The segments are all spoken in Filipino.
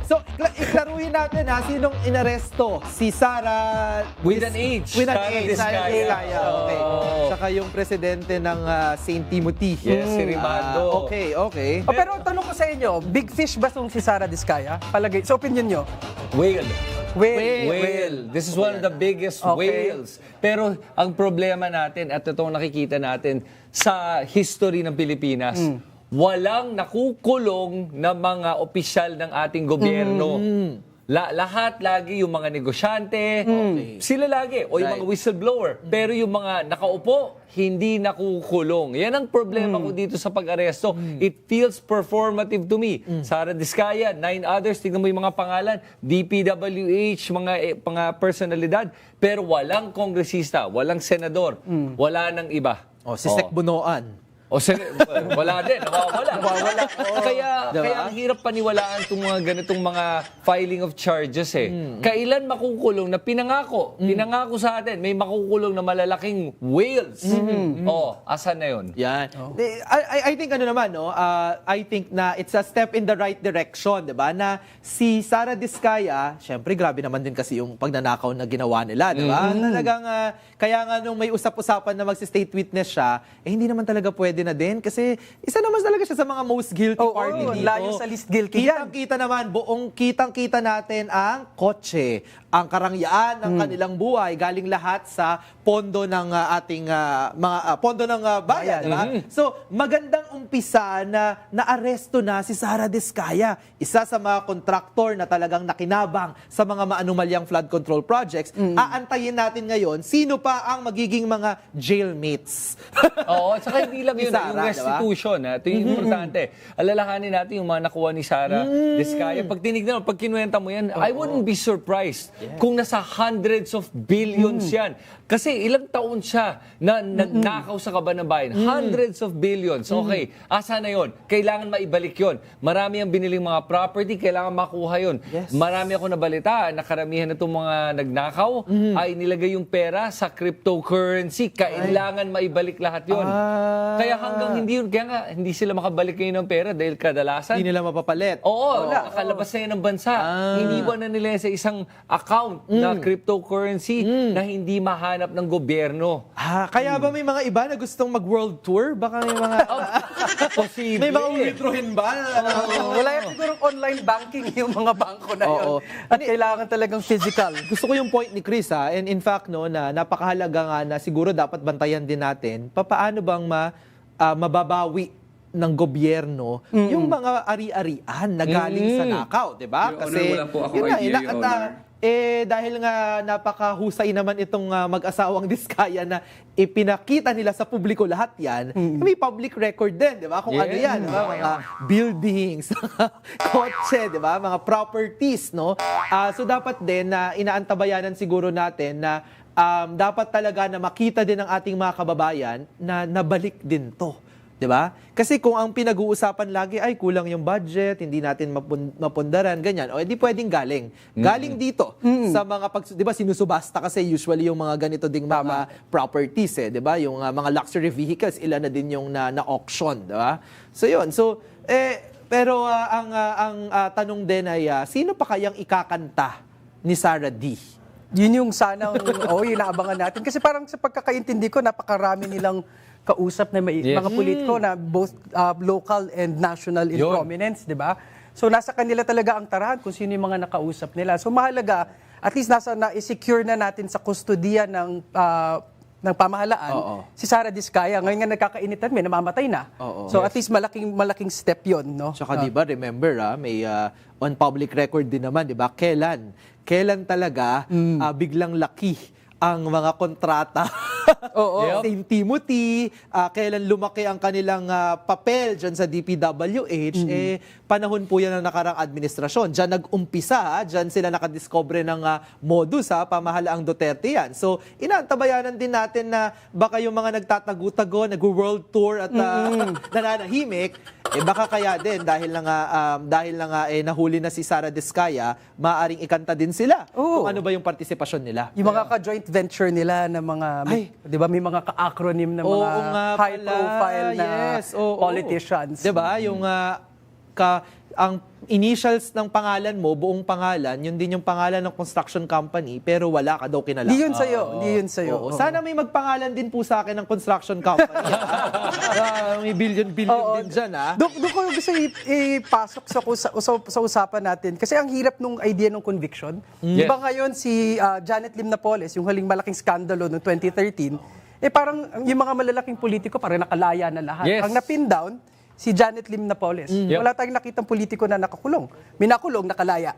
So, iklaruhin natin sinong inaresto? Si Sara... With an H. With an Sara H. Diskaya. Diskaya. Okay. Saka yung presidente ng St. Timothy. Yes, si Rimando. Okay. Pero ang tanong ko sa inyo, big fish ba itong si Sara Diskaya? Palagay, sa opinion nyo? Whale. Whale. This is one of the biggest whales. Pero ang problema natin, at itong nakikita natin sa history ng Pilipinas, walang nakukulong na mga opisyal ng ating gobyerno. Lahat lagi yung mga negosyante, sila lagi, o yung mga whistleblower. Pero yung mga nakaupo, hindi nakukulong. Yan ang problema ko dito sa pag-aresto. It feels performative to me. Sara Diskaya, 9 others, tignan mo yung mga pangalan, DPWH, mga personalidad, pero walang kongresista, walang senador, wala nang iba. Si Sec Bunoan. Wala din, nawawala. Kaya ang hirap paniwalaan itong mga ganitong mga filing of charges Kailan makukulong na pinangako sa atin, may makukulong na malalaking whales. Asan na yun? Yan. I think I think na it's a step in the right direction, 'di ba? Na si Sara Diskaya, syempre grabe naman din kasi yung pagnanakaw na ginawa nila, 'di ba? Talagang kaya nga nung may usap-usapan na magsi-state witness siya, hindi naman talaga pwede na din kasi isa naman talaga siya sa mga most guilty party dito. Layo sa least guilty yan. Kitang-kita naman, kitang-kita natin ang kotse, ang karangyaan ng kanilang buhay, galing lahat sa pondo ng ating pondo ng bayan, diba? So, magandang umpisa na naaresto na si Sara Diskaya, isa sa mga kontraktor na talagang nakinabang sa mga maanumalyang flood control projects. Aantayin natin ngayon sino pa ang magiging mga jailmates. Oo, at saka hindi lang yun, Sara, yung restitution. Ito yung importante. Alalahanin natin yung mga nakuha ni Sara Diskaya. Pag tinignan mo, pag kinuwenta mo yan, I wouldn't be surprised kung nasa hundreds of billions yan. Kasi ilang taon siya na nagnakaw sa kaban ng bayan. Hundreds of billions. Okay, asa na yun? Kailangan maibalik yun. Marami ang biniling mga property, kailangan makuha yun. Yes. Marami ako nabalita na karamihan na itong mga nagnakaw ay nilagay yung pera sa cryptocurrency. Kailangan maibalik lahat yun. Kaya hanggang hindi sila makabalik ngayon ng pera dahil kadalasan Hindi nila mapapalit. Oo, nakalabas na yan ng bansa. Iniwan na nila sa isang account na cryptocurrency na hindi mahanap ng gobyerno. Kaya ba may mga iba na gustong mag-world tour? Baka may mga... Posible. may mga withdrawin ba? Wala yan sigurong online banking yung mga bangko na yun. At kailangan talagang physical. Gusto ko yung point ni Chris and in fact na napakahalaga nga na siguro dapat bantayan din natin paano bang mababawi ng gobyerno yung mga ari-arian na galing sa nakaw, 'di ba? Kasi wala po ako idea, Your Honor. Dahil nga napakahusay naman itong mag-asawang Diskaya na ipinakita nila sa publiko lahat yan, may public record din, di ba? Kung ano yan, di ba? Mga buildings, mga kotse, di ba? Mga properties, no? So dapat din na inaantabayanan siguro natin na dapat talaga na makita din ng ating mga kababayan na nabalik din to. Diba? Kasi kung ang pinag-uusapan lagi ay kulang yung budget, hindi natin mapundaran, ganyan, o hindi pwedeng galing. Galing dito sa mga di ba sinusubasta kasi usually yung mga ganito ding mga properties di ba? Yung mga luxury vehicles, ilan na din yung na-auction, di ba? So yun. So pero ang tanong din ay sino pa kayang ikakanta ni Sara D? Yun yung sanang inaabangan natin kasi parang sa pagkakaintindi ko napakarami nilang kausap na mga politiko na both local and national in prominence, di ba? So nasa kanila talaga ang tarahan kung sino yung mga nakausap nila. So mahalaga, at least na-secure na natin sa kustodiya ng pamahalaan si Sara Diskaya. Ngayon nga nagkakainitan, may namamatay na. So at least malaking step yon, no? Tsaka di ba, remember, may on public record din naman, di ba? Kailan talaga biglang laki ang mga kontrata St. Timothy, kailan lumaki ang kanilang papel dyan sa DPWH, panahon po yan ng nakarang administrasyon. Dyan nag-umpisa, dyan sila nakadiscover ng modus, pamahalaang Duterte yan. So, inaantabayanan din natin na baka yung mga nagtatago-tago, nag-world tour at nananahimik, baka kaya din dahil na nga nahuli na si Sara Diskaya, maaaring ikanta din sila kung ano ba yung partisipasyon nila. Yung mga ka-joint venture nila na mga, di ba, may mga ka-acronym na mga high-profile na politicians. Di ba, yung ang initials ng pangalan mo, buong pangalan, yun din yung pangalan ng construction company, pero wala ka daw kinalaman. Hindi yun sa'yo. Hindi yun sa'yo. Oo. Sana may magpangalan din po sa akin ng construction company. May billion din dyan, ha? Doon ko gusto ipasok sa usapan natin. Kasi ang hirap nung idea ng conviction. Yes. Diba ngayon si Janet Lim Napoles, yung huling malaking skandalo noong 2013, parang yung mga malalaking politiko parang nakalaya na lahat. Yes. Ang napin down, si Janet Lim Napoles. Yep. Wala tayong nakitang politiko na nakakulong. Minakulong, nakalaya.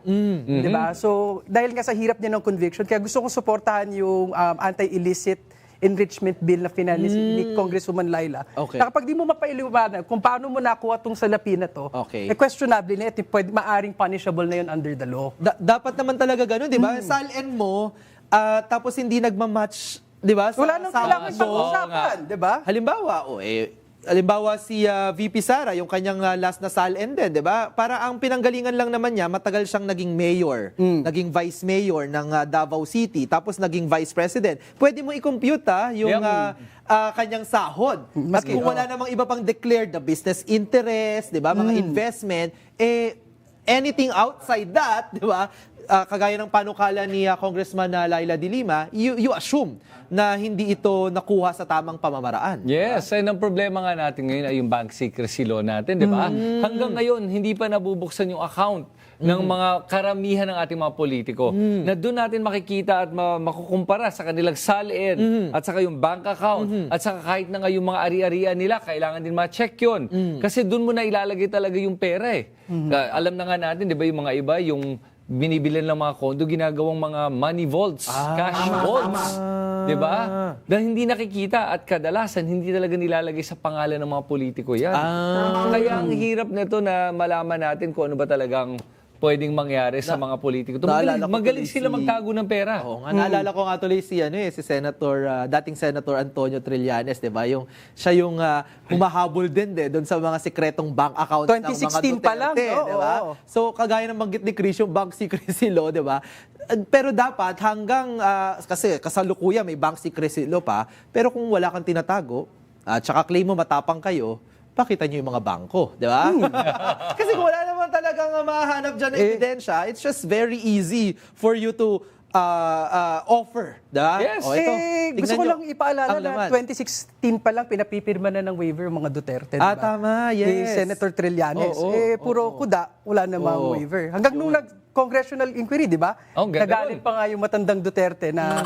Diba? So, dahil nga sa hirap niya ng conviction, kaya gusto kong suportahan yung anti-illicit enrichment bill na finalis ni Congresswoman Laila. Okay. Na kapag di mo mapailiwanag kung paano mo nakuha tong salapi na to, Okay. questionable na ito, maaring punishable na yun under the law. Dapat naman talaga ganun, di ba? Salin mo, tapos hindi nagmamatch, di ba? Wala nang kailangan mo. pag-usapan, di ba? Halimbawa si VP Sara, yung kanyang last na SALN din, di ba? Para ang pinanggalingan lang naman niya, matagal siyang naging mayor, naging vice mayor ng Davao City, tapos naging vice president. Pwede mo i-compute yung kanyang sahod. At kung wala namang iba pang declared na business interest, di ba? Mga investment, anything outside that, di ba? Kagaya ng panukala ni Congressman Laila de Lima, you assume na hindi ito nakuha sa tamang pamamaraan. Yes, and ang problema nga natin ngayon ay yung bank secrecy law natin, di ba? Hanggang ngayon, hindi pa nabubuksan yung account ng mga karamihan ng ating mga politiko na doon natin makikita at makukumpara sa kanilang salin at saka yung bank account at saka kahit na nga yung mga ari-arian nila, kailangan din ma-check yun. Kasi doon mo na ilalagay talaga yung pera eh. Alam na nga natin, di ba, yung mga iba, yung binibilan ng mga kondo, ginagawang mga money vaults, cash vaults. Diba? Dahil hindi nakikita at kadalasan hindi talaga nilalagay sa pangalan ng mga politiko yan. Kaya ang hirap nito na malaman natin kung ano ba talagang pwedeng mangyari sa mga politiko. Magaling sila magtago ng pera. Oo nga, naalala ko nga tuloy si Senator, dating Senator Antonio Trillanes, di ba? Siya yung humahabol din doon sa mga sekretong bank accounts ng mga 2016 pa lang, Duterte, no? di ba? Oo. So, kagaya ng banggit ni Chris, yung bank secrecy law, di ba? Pero dapat hanggang, kasi kasalukuyan may bank secrecy law pa, pero kung wala kang tinatago, at saka claim mo matapang kayo, pakita nyo yung mga bangko, di ba? Kasi kung wala naman talagang mahanap dyan na ebidensya, it's just very easy for you to offer, di ba? Yes. Ito, Gusto tingnan ko nyo lang ipaalala ang na laman. 2016 pa lang pinapipirma na ng waiver yung mga Duterte, di ba? Tama, yes. Ni Senator Trillanes. Puro kuda, wala namang waiver. Hanggang nung congressional inquiry, di ba? Nagalit pa nga yung matandang Duterte na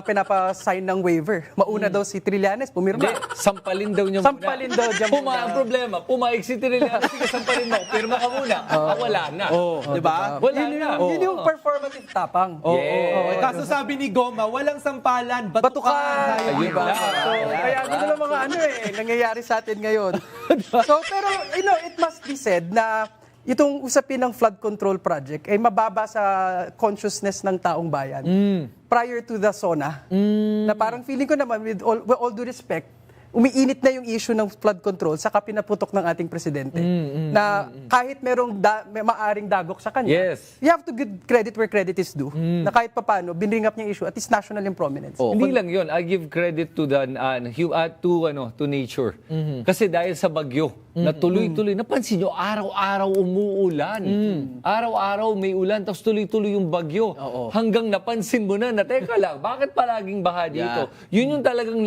pinapa-sign ng waiver. Mauna daw si Trillanes, pumirma. Hindi, sampalin daw niya Sampalin daw niya muna. Ang problema, pumaig si Trillanes, sige, sampalin mo, pirma ka muna. Wala na. Di ba? Wala na. Yun yung performative tapang. Yes. Kaso sabi ni Goma, walang sampalan, Batukan! batukan. Ayun Diba? lang. So, kaya ano lang mga nangyayari sa atin ngayon. So, pero, it must be said na itong usapin ng flood control project ay mababa sa consciousness ng taong bayan prior to the SONA. Na parang feeling ko naman, with all due respect, umiinit na yung issue ng flood control saka pinaputok ng ating presidente. Na kahit merong maaring dagok sa kanya, Yes. you have to give credit where credit is due. Na kahit papano, binring up niya yung issue at is national in prominence. Hindi lang 'yon. I give credit to to nature. Kasi dahil sa bagyo, na tuloy-tuloy, napansin nyo, araw-araw umuulan. Araw-araw may ulan, tapos tuloy-tuloy yung bagyo. Hanggang napansin mo na, teka lang, bakit palaging baha dito? Yun yung talagang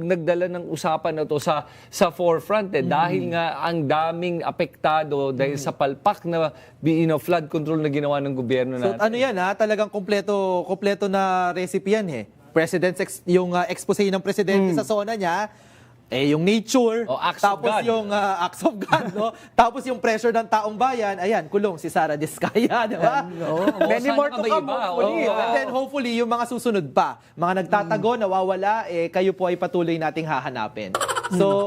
nagdala ng usapan na to sa forefront dahil nga ang daming apektado dahil sa palpak na flood control na ginawa ng gobyerno So natin. ano yan talagang kompleto na recipe yan yung expose ng presidente sa SONA niya, yung nature, Acts of tapos God. yung acts of God, no? Tapos yung pressure ng taong bayan, ayan, kulong si Sara Diskaya, di ba? Many sana more to ka ba come, iba? hopefully. And then hopefully, yung mga susunod pa, mga nagtatago, nawawala, kayo po ay patuloy nating hahanapin. So,